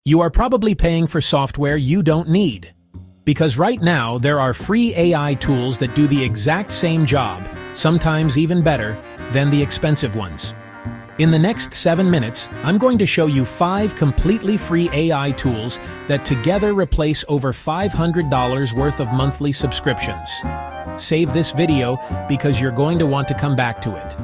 You are probably paying for software you don't need. Because right now, there are free AI tools that do the exact same job, sometimes even better, than the expensive ones. In the next 7 minutes, I'm going to show you 5 completely free AI tools that together replace over $500 worth of monthly subscriptions. Save this video because you're going to want to come back to it.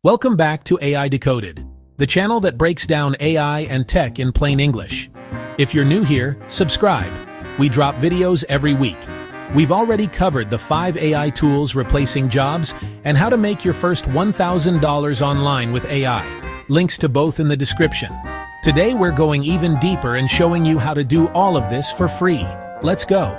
Welcome back to AI Decoded, the channel that breaks down AI and tech in plain English. If you're new here, subscribe. We drop videos every week. We've already covered the 5 AI tools replacing jobs and how to make your first $1,000 online with AI. Links to both in the description. Today we're going even deeper and showing you how to do all of this for free. Let's go.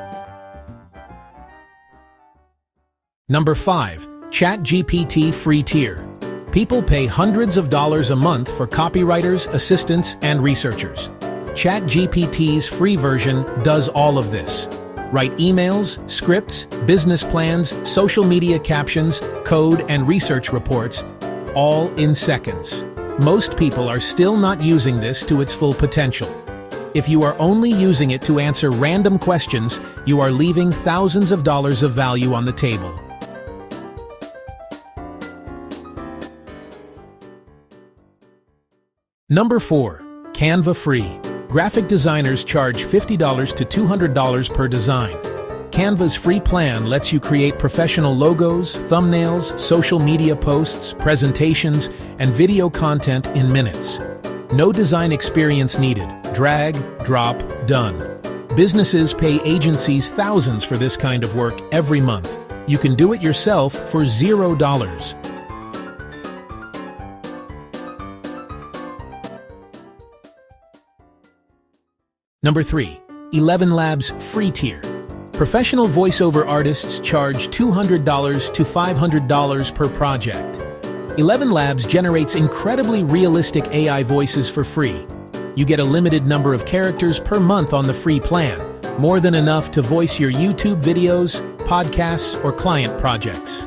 Number 5. ChatGPT Free Tier. People pay hundreds of dollars a month for copywriters, assistants, and researchers. ChatGPT's free version does all of this. Write emails, scripts, business plans, social media captions, code, and research reports, all in seconds. Most people are still not using this to its full potential. If you are only using it to answer random questions, you are leaving thousands of dollars of value on the table. Number 4. Canva Free. Graphic designers charge $50 to $200 per design. Canva's free plan lets you create professional logos, thumbnails, social media posts, presentations, and video content in minutes. No design experience needed. Drag, drop, done. Businesses pay agencies thousands for this kind of work every month. You can do it yourself for $0. Number 3. ElevenLabs Free Tier. Professional voiceover artists charge $200 to $500 per project. ElevenLabs generates incredibly realistic AI voices for free. You get a limited number of characters per month on the free plan, more than enough to voice your YouTube videos, podcasts, or client projects.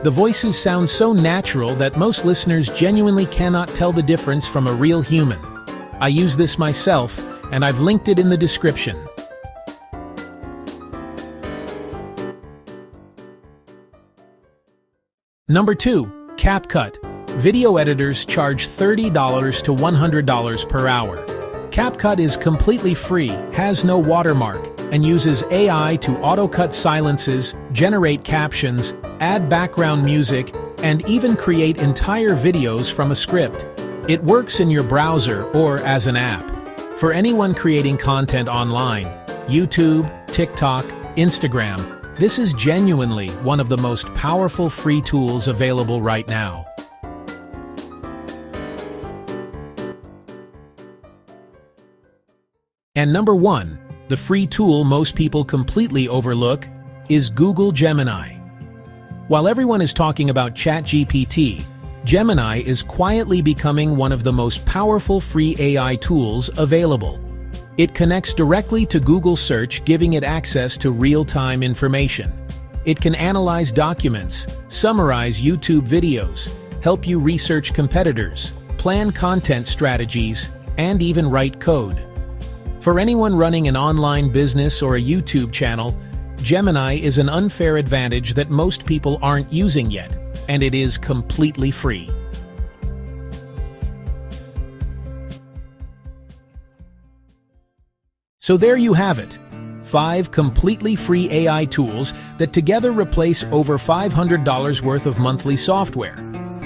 The voices sound so natural that most listeners genuinely cannot tell the difference from a real human. I use this myself, and I've linked it in the description. Number 2. CapCut. Video editors charge $30 to $100 per hour. CapCut is completely free, has no watermark, and uses AI to auto-cut silences, generate captions, add background music, and even create entire videos from a script. It works in your browser or as an app. For anyone creating content online, YouTube, TikTok, Instagram, this is genuinely one of the most powerful free tools available right now. And number 1, the free tool most people completely overlook, is Google Gemini. While everyone is talking about ChatGPT, Gemini is quietly becoming one of the most powerful free AI tools available. It connects directly to Google Search, giving it access to real-time information. It can analyze documents, summarize YouTube videos, help you research competitors, plan content strategies, and even write code. For anyone running an online business or a YouTube channel, Gemini is an unfair advantage that most people aren't using yet, and it is completely free. So there you have it. 5 completely free AI tools that together replace over $500 worth of monthly software.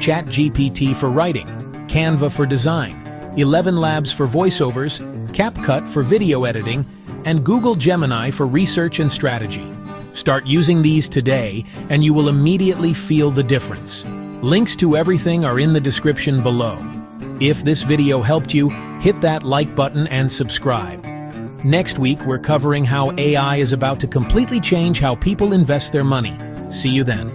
ChatGPT for writing, Canva for design, ElevenLabs for voiceovers, CapCut for video editing, and Google Gemini for research and strategy. Start using these today, and you will immediately feel the difference. Links to everything are in the description below. If this video helped you, hit that like button and subscribe. Next week, we're covering how AI is about to completely change how people invest their money. See you then.